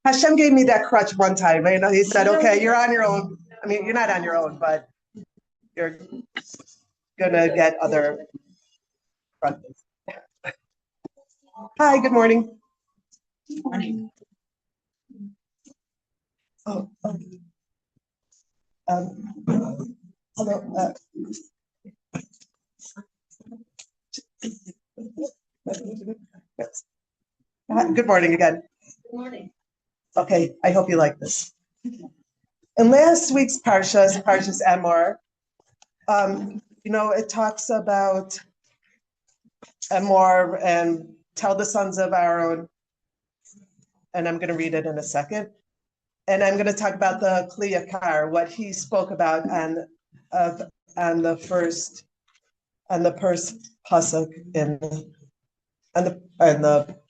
Hashem gave me that crutch one time. You know, he said, "Okay, you're on your own. I mean, you're not on your own, but you're gonna get other crutches." Hi, good morning. Good morning. Oh, hello. Good morning again. Good morning. Okay, I hope you like this. In last week's Parshas Emor, it talks about Emor and tell the sons of Aaron, and I'm going to read it in a second. And I'm going to talk about the Kli Yakar, what he spoke about on the first pasuk in the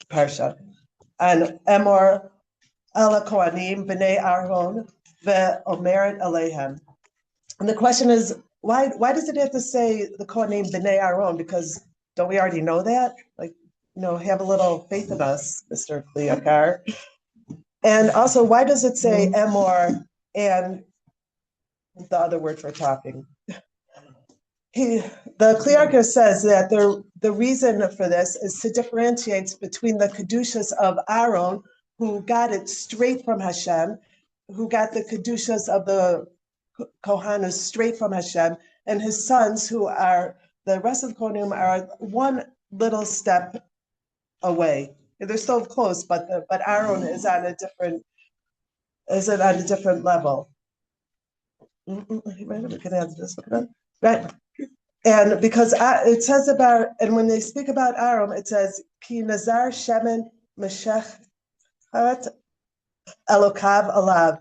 parsha. And Emor Ela Kohanim b'nei Aaron ve'omeret aleihem. And the question is, why does it have to say the Kohanim b'nei Aaron? Because don't we already know that? Like, have a little faith in us, Mr. Kli Yakar. And also, why does it say Emor and the other word for talking? The Kli Yakar says that the reason for this is to differentiate between the kedushas of Aaron, who got it straight from Hashem, who got the kedushas of the Kohanos straight from Hashem, and his sons, who are the rest of the Kohanim, are one little step away. They're still close, but Aaron is on a different level. Right. And because it says about, and when they speak about Aaron, it says Ki Nazar Shemen Meshech Elokav Alav,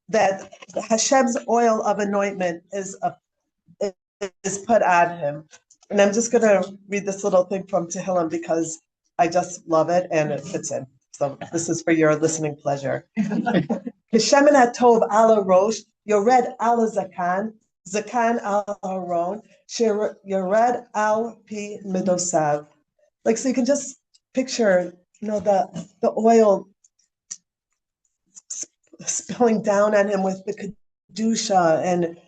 that Hashem's oil of anointment is put on him. And I'm just going to read this little thing from Tehillim because I just love it and it fits in. So this is for your listening pleasure. Kishemen hatov ala rosh, yored ala zakan al haron, yored al pi midosav. Like, so you can just picture, the oil spilling down on him with the kedusha and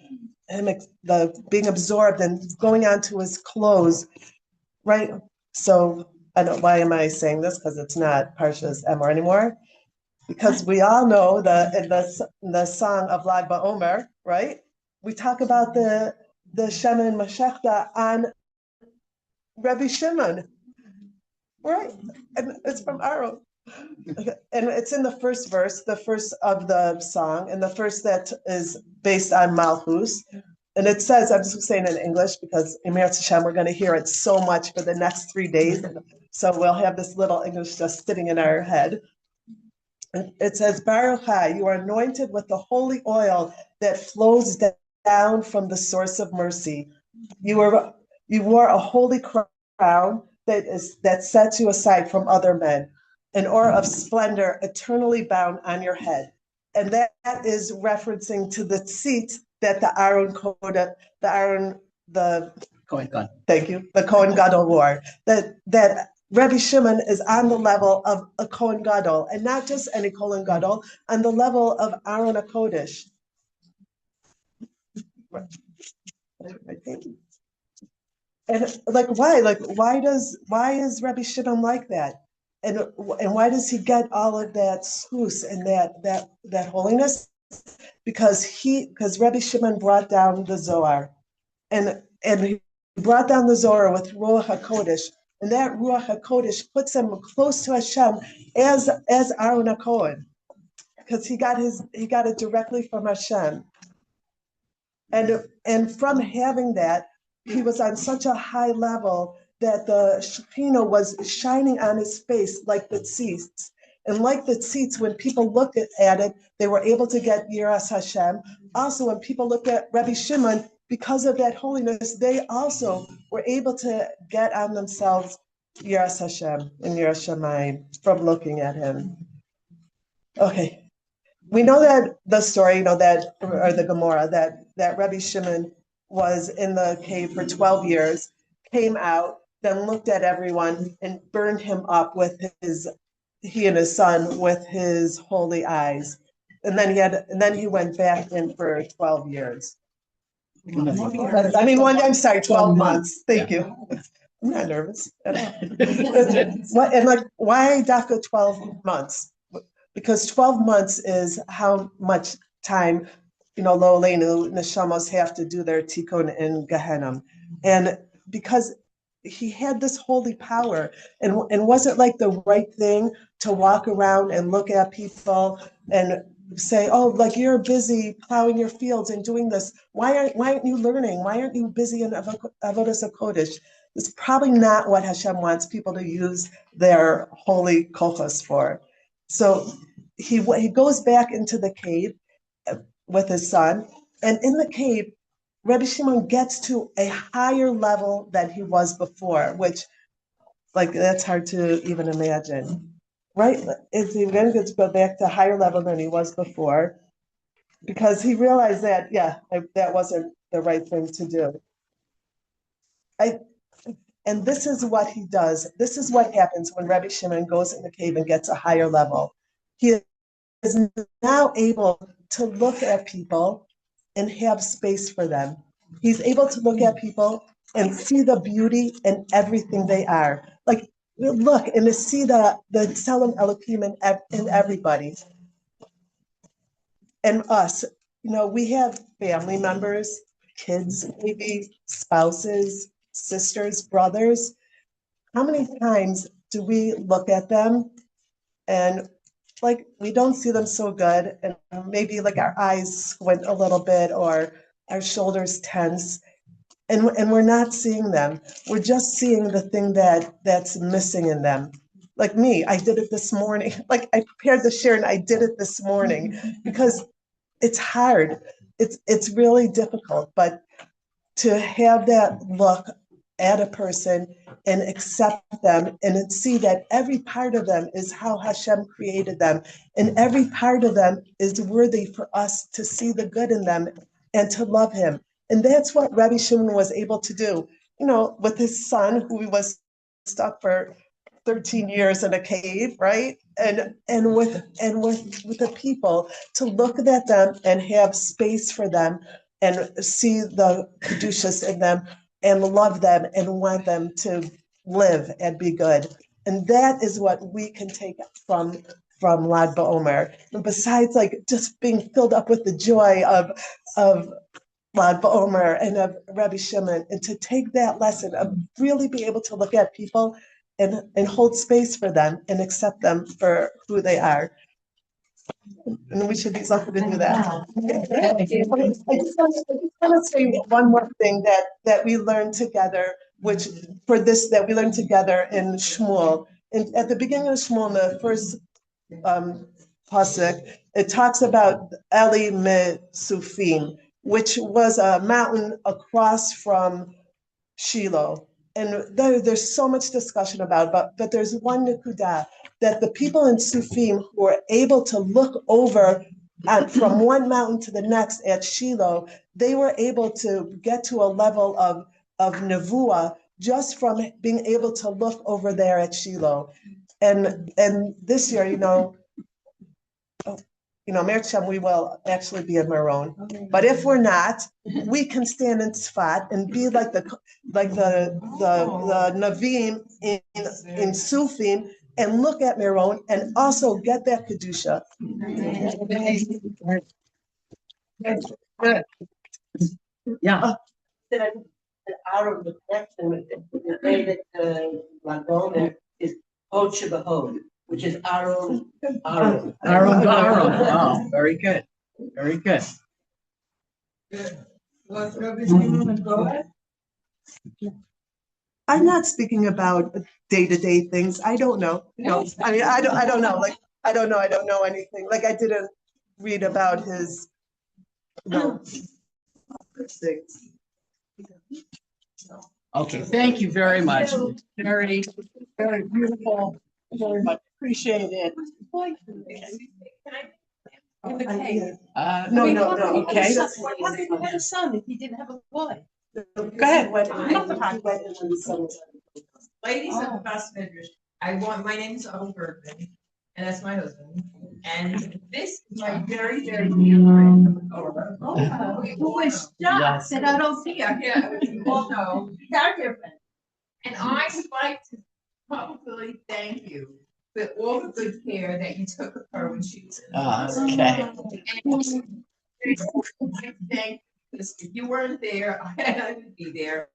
the being absorbed and going onto his clothes, right? So why am I saying this? Because it's not Parshas Emor anymore. Because we all know in the song of Lag BaOmer, right? We talk about the Shemen Meshechta on Rabbi Shimon, right? And it's from Aaron. And it's in the first verse, the first of the song, and the first that is based on Malchus. And it says, I'm just saying in English because in Meretz Hashem, we're going to hear it so much for the next 3 days. So we'll have this little English just sitting in our head. And it says, Baruch Ha, you are anointed with the holy oil that flows down from the source of mercy. You wore a holy crown that sets you aside from other men, an aura of splendor eternally bound on your head. And that is referencing to the tzit that the Kohen Gadol. Thank you, the Kohen Gadol wore. That Rabbi Shimon is on the level of a Kohen Gadol, and not just any Kohen Gadol, on the level of Aaron HaKodesh. And why is Rabbi Shimon like that? And why does he get all of that schus and that holiness? Because Rabbi Shimon brought down the Zohar, and he brought down the Zohar with Ruach HaKodesh, and that Ruach HaKodesh puts him close to Hashem as Aaron HaKohen, because he got it directly from Hashem, and from having that, he was on such a high level that the Shekhinah was shining on his face like the tzitz. And like the tzitz, when people looked at it, they were able to get Yiras Hashem. Also, when people looked at Rabbi Shimon, because of that holiness, they also were able to get on themselves Yiras Hashem and Yiras Shamayim from looking at him. Okay. We know that the story, or the Gemara, that Rabbi Shimon was in the cave for 12 years, came out, then looked at everyone and burned him up with he and his son with his holy eyes. And then he went back in for 12 years. I mean, I'm sorry, 12 months. Thank you. I'm not nervous at all. Why DACA 12 months? Because 12 months is how much time, Lo Aleinu, neshamos have to do their tikkun in Gehenna. And because he had this holy power, and wasn't like the right thing to walk around and look at people and say, oh, like you're busy plowing your fields and doing this. Why aren't you learning? Why aren't you busy in Avodas HaKodesh? It's probably not what Hashem wants people to use their holy kochos for. So he goes back into the cave with his son, and in the cave, Rabbi Shimon gets to a higher level than he was before, which, like, that's hard to even imagine, right? Is he going to go back to a higher level than he was before? Because he realized that, that wasn't the right thing to do. And this is what he does. This is what happens when Rabbi Shimon goes in the cave and gets a higher level. He is now able to look at people and have space for them. He's able to look at people and see the beauty in everything they are. Like, look and to see the Tselem Elohim in everybody. And us, we have family members, kids, maybe spouses, sisters, brothers. How many times do we look at them and like we don't see them so good, and maybe like our eyes squint a little bit or our shoulders tense, and we're not seeing them. We're just seeing the thing that's missing in them. Like me, I did it this morning. Like I prepared the share and I did it this morning because it's hard. It's really difficult, but to have that look at a person and accept them and see that every part of them is how Hashem created them, and every part of them is worthy for us to see the good in them and to love him. And that's what Rabbi Shimon was able to do, with his son, who was stuck for 13 years in a cave, right? And with the people, to look at them and have space for them and see the kedushas in them and love them and want them to live and be good. And that is what we can take from Lag BaOmer. And besides like just being filled up with the joy of Lag BaOmer and of Rabbi Shimon, and to take that lesson of really be able to look at people and hold space for them and accept them for who they are. And we should be lucky to do that. I just want to say one more thing that we learned together, that we learned together in Shmuel. And at the beginning of Shmuel, in the first pasuk, it talks about Eli Sufim, which was a mountain across from Shiloh. And there's so much discussion about it, but there's one nekudah that the people in Sufim who were able to look over from one mountain to the next at Shiloh, they were able to get to a level of nevuah just from being able to look over there at Shiloh. And this year, Me'er Shem, we will actually be in Meron. But if we're not, we can stand in Tzfat and be like the Navim in Sufim and look at Meron and also get that kedusha. Yeah. Our reflection with the way that Lagom is Hod Shebahod, which is Aaron. Oh, very good. Very good. I'm not speaking about day-to-day things. I don't know. I mean, I don't know. Like, I don't know anything. Like, I didn't read about his, things. Okay, thank you very much. Very, very beautiful. Very much appreciated. No. Okay. How did he have a son if he didn't have a boy? Go ahead. Ladies of the Bas Medrash, my name is Owen Bergman, and that's my husband. And this is my very, very dear friend from Torah. Who was shocked that I don't see her. Yeah, you all know. Our dear friend. And I would like to publicly thank you for all the good care that you took of her when she was in the hospital. Okay. And thank because if you weren't there, I would be there.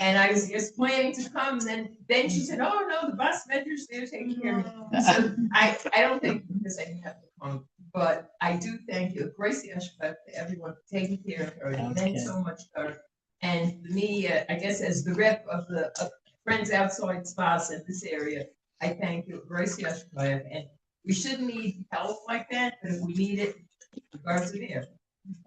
And I was just planning to come, and then she said, "Oh no, the Bas Medrash, they're taking care of me." So I don't think because I didn't have to come, but I do thank you, Gracie Ashford, to everyone for taking care of her. It meant so much to her. And me, I guess, as the rep of the Friends Outside Tzfat in this area, I thank you, Gracie Ashford. And we shouldn't need help like that, but if we need it, the guards are there.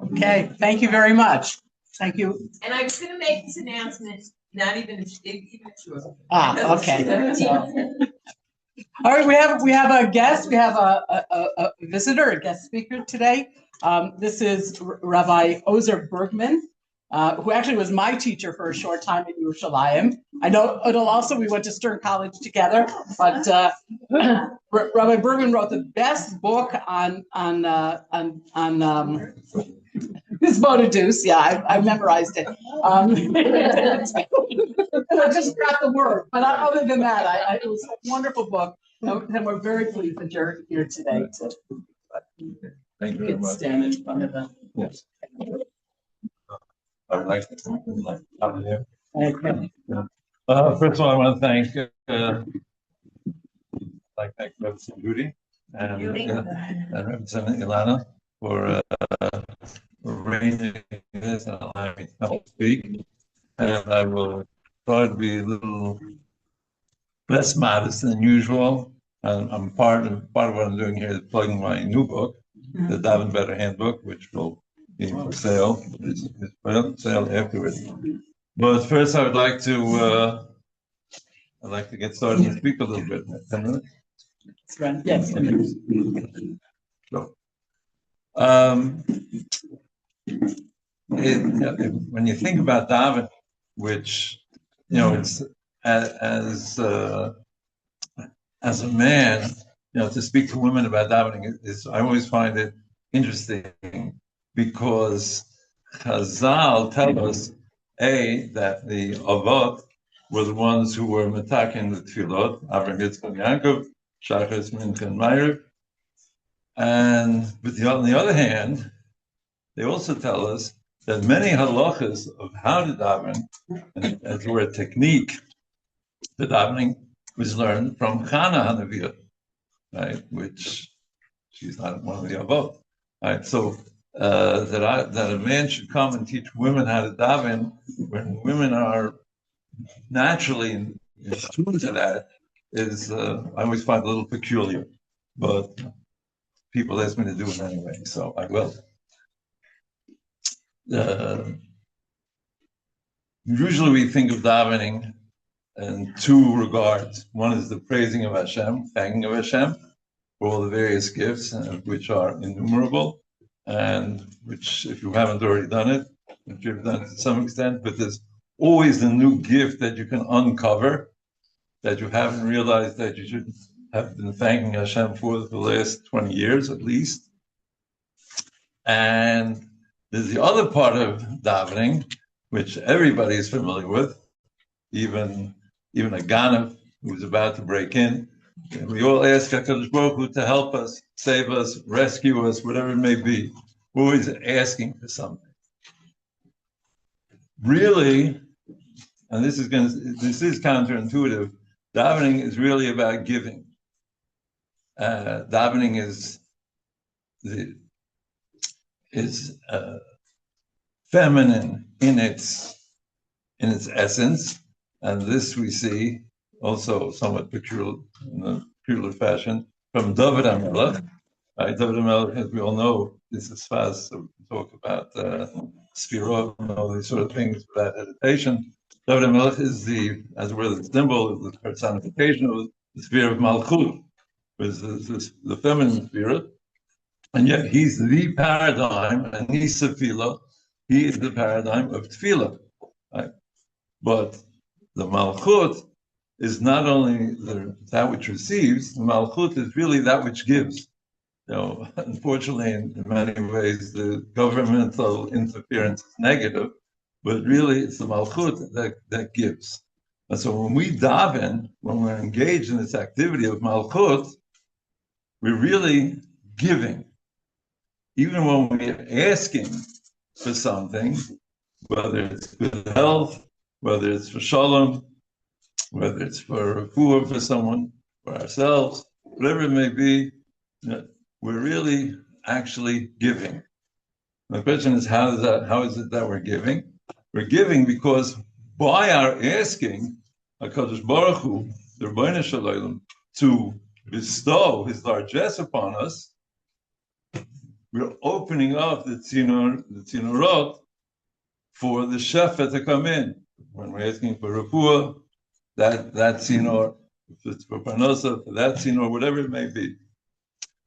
Okay, thank you very much. Thank you. And I was going to make this announcement, not even if she wasn't. Okay. All right, we have a guest. We have a visitor, a guest speaker today. This is Rabbi Ozer Bergman, who actually was my teacher for a short time at Yerushalayim. I know we went to Stern College together, but Rabbi Bergman wrote the best book on this Deuce. Yeah, I memorized it. I just forgot the word, but other than that, it was a wonderful book, and we're very pleased that you're here today. Thank you very much. Stand in front of them. Yes. I would like to have you. Okay. First of all, I want to thank Representative Judy and Representative Ilana for arranging this and allowing me to come speak. And I will try to be a little less modest than usual. And I'm part of what I'm doing here is plugging my new book, the Daven Better Handbook, which will be for sale. It's for sale afterwards. But first, I would like to get started and speak a little bit. 10 minutes? Yes. So, when you think about davening, which it's as a man, to speak to women about davening I always find it interesting because Chazal tell us that the Avot were the ones who were metakin the tefillot, Avraham, Yitzchak, Yaakov, Shachris, Mincha, and Ma'ariv. But on the other hand, they also tell us that many halachas of how to daven, and as it were a technique, the davening was learned from Chana Hanaviyah, right? Which she's not one of the above, right? So that a man should come and teach women how to daven when women are naturally in tune to that is I always find a little peculiar, but people ask me to do it anyway, so I will. Usually we think of davening in two regards. One is the praising of Hashem, thanking of Hashem for all the various gifts, which are innumerable, and which, if you haven't already done it, if you've done it to some extent, but there's always a new gift that you can uncover that you haven't realized that you should have been thanking Hashem for the last 20 years at least. And there's the other part of davening, which everybody is familiar with, even a Ganav who's about to break in. And we all ask HaKadosh Baruch Hu to help us, save us, rescue us, whatever it may be. We're always asking for something. Really, and this is counterintuitive, davening is really about giving. Davening is feminine in its essence, and this we see also somewhat peculiar in a peculiar fashion from David HaMelech. David HaMelech, as we all know, is as fast. So we talk about Sfirot and all these sort of things for that meditation. David HaMelech is the symbol, is the personification of the spirit of Malchut, which is the feminine spirit. And yet he's the paradigm, and he's Tefillah. He is the paradigm of Tefillah, right? But the Malchut is not only that which receives, the Malchut is really that which gives. Unfortunately, in many ways, the governmental interference is negative, but really it's the Malchut that gives. And so when we daven, when we're engaged in this activity of Malchut, we're really giving. Even when we're asking for something, whether it's good health, whether it's for shalom, whether it's for refuah for someone, for ourselves, whatever it may be, we're really actually giving. The question is, how is it that we're giving? We're giving because by our asking HaKadosh Baruch Hu, the Rebbeinu Shalom, to bestow His largesse upon us, we're opening up the tzinorot for the shefa to come in. When we're asking for refuah, that tzinor, if it's for parnasa, for that tzinor, whatever it may be.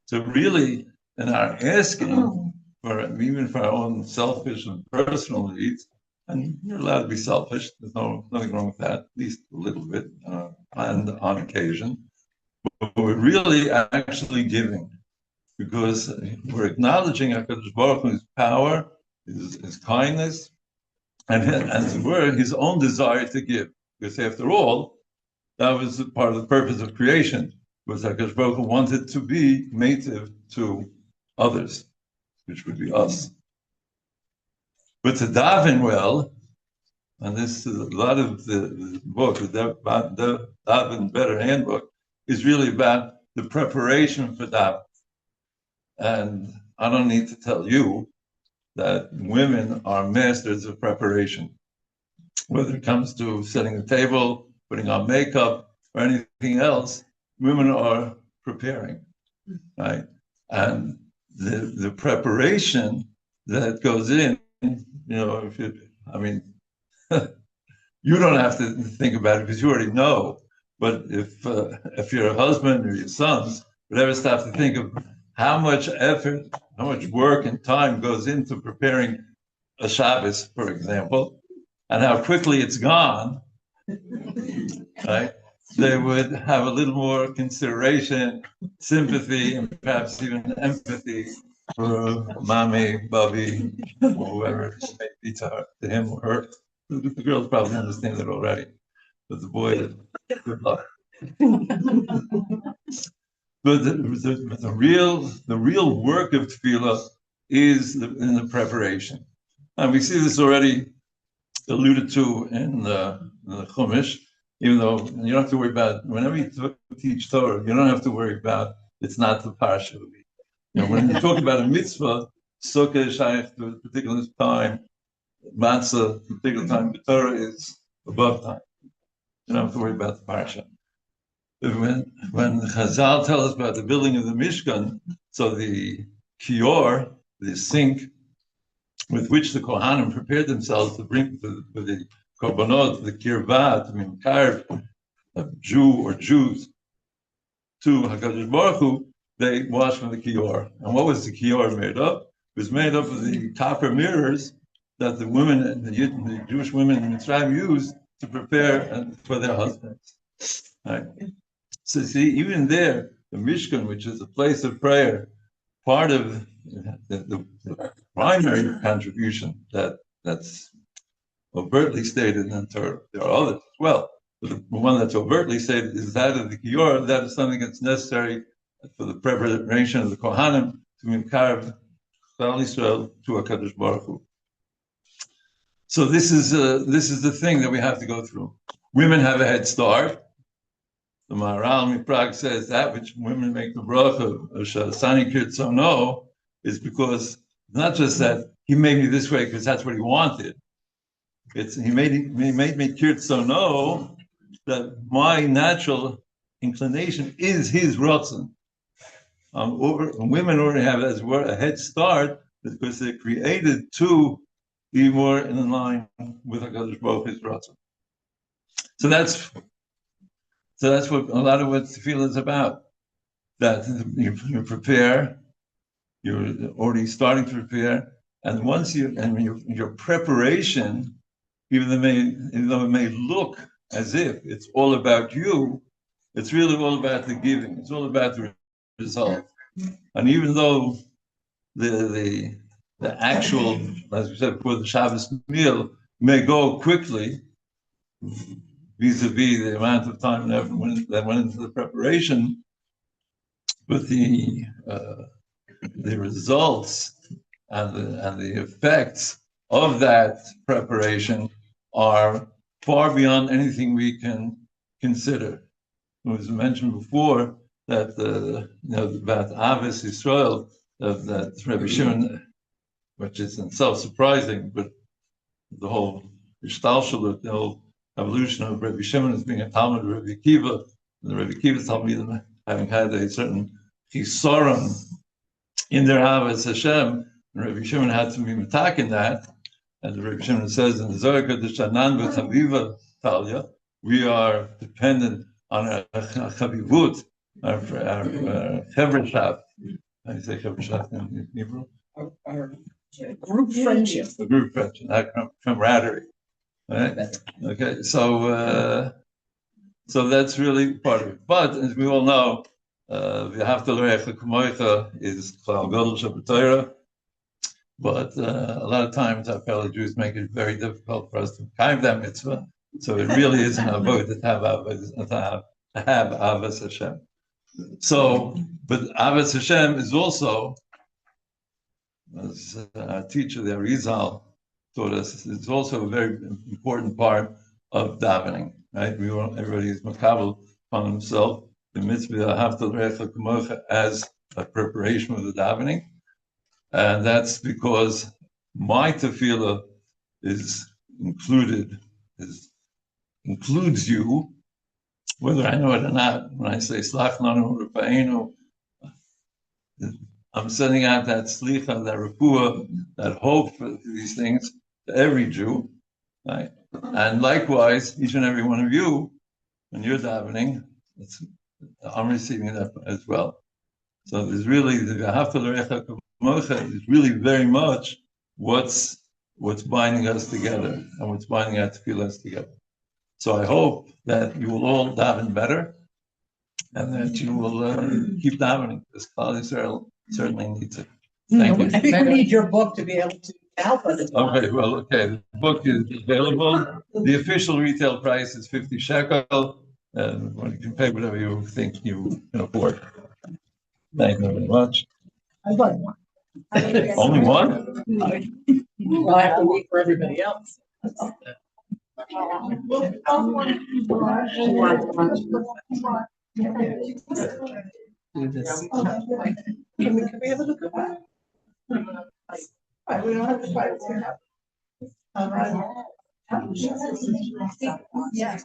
So really, in our asking, even for our own selfish and personal needs, and you're allowed to be selfish, there's nothing wrong with that, at least a little bit, and on occasion, but we're really actually giving, because we're acknowledging HaKadosh Baruch Hu's power, his kindness, and as it were, his own desire to give. Because after all, that was part of the purpose of creation, was HaKadosh Baruch Hu wanted to be native to others, which would be us. But to daven well, and this is a lot of the book, the Daven Better Handbook, is really about the preparation for daven. And I don't need to tell you that women are masters of preparation. Whether it comes to setting the table, putting on makeup, or anything else, women are preparing, right? And the preparation that goes in, you don't have to think about it because you already know. But if you're a husband or your sons, whatever, have to think of how much effort, how much work and time goes into preparing a Shabbos, for example, and how quickly it's gone, right? They would have a little more consideration, sympathy, and perhaps even empathy for mommy, Bubby, or whoever it may be to him or her. The girls probably understand it already, but the boy, good luck. But the real work of tefillah is in the preparation, and we see this already alluded to in the Chumash. Even though you don't have to worry about, whenever you teach Torah, you don't have to worry about, it's not the parsha. When you talk about a mitzvah, sukkah is shaykh to a particular time, matzah, a particular time, the Torah is above time. You don't have to worry about the parsha. When Chazal tell us about the building of the Mishkan, so the kior, the sink, with which the Kohanim prepared themselves to bring for the korbanot, the kirvat, to be carved, a Jew or Jews, to HaKadosh Baruch Hu, they washed from the kior. And what was the kior made of? It was made up of the copper mirrors that the women, the Jewish women in Mitzrayim used to prepare for their husbands. Right? So see, even there, the Mishkan, which is a place of prayer, part of the primary contribution that's overtly stated in the Torah. There are others as well, but the one that's overtly stated is that of the Kior. That is something that's necessary for the preparation of the Kohanim to be carved Klal Yisrael to HaKadosh Baruch Hu. So this is the thing that we have to go through. Women have a head start. The Maharal Miprag says that which women make the bracha of Shasani Kirtzono is because not just that he made me this way because that's what he wanted. He made me Kirtzono, that my natural inclination is his ratzon. Women already have, as it were, a head start because they're created to be more in line with HaKadosh Baruch Hu's ratzon. So that's what a lot of what tefillah is about. That you prepare, you're already starting to prepare, and once your preparation, even though it may look as if it's all about you. It's really all about the giving. It's all about the result. And even though the actual, as we said before, the Shabbos meal may go quickly, vis-a-vis the amount of time that went into the preparation, but the results and the effects of that preparation are far beyond anything we can consider. It was mentioned before that about Ahavas Yisrael, that Rebbe Shimon, which is in itself surprising, but the whole Ishtalshalut, the whole evolution of Rebbe Shimon as being a Talmud of Rebbe Akiva, and the Rebbe Akiva Talmidim having had a certain chisaron in their Ahavas Hashem, and Rebbe Shimon had to be metak in that, and the Rebbe Shimon says in the Zohar, the Shanan v'Chaviva Talia, we are dependent on our chavivut, our chevrashav. How do you say chevrashav in Hebrew? Our group friendship. The group friendship, not camaraderie. Right? Okay, so that's really part of it. But as we all know, Rechov HaPalmach is Klal Gadol Shabbat Torah. But a lot of times our fellow Jews make it very difficult for us to have that mitzvah. So it really is an avodah to have Avos Hashem. So, but Avos Hashem is also, as our teacher, the Arizal, taught us, it's also a very important part of davening. Right? Everybody is makabel on himself. The mitzvah Haftal Rechov HaPalmach as a preparation for the davening. And that's because my tefillah includes you, whether I know it or not. When I say Slach Lanu Rafa'enu, I'm sending out that slicha, that refuah, that hope for these things to every Jew. Right? And likewise, each and every one of you, when you're davening, I'm receiving that as well. So there's really the Haftal Rechov HaPalmach is really very much what's binding us together and what's binding our tefillahs together. So I hope that you will all daven better and that you will keep davening, because Klal Yisrael certainly needs it. Thank you. I think we need your book to be able to help us. Okay, the book is available. The official retail price is 50 shekel, and you can pay whatever you think you can afford. Thank you very much. I'd like one. Only one? Well, I have to wait for everybody else. Do this. Can we have a look at that? We don't have to fight. Yeah.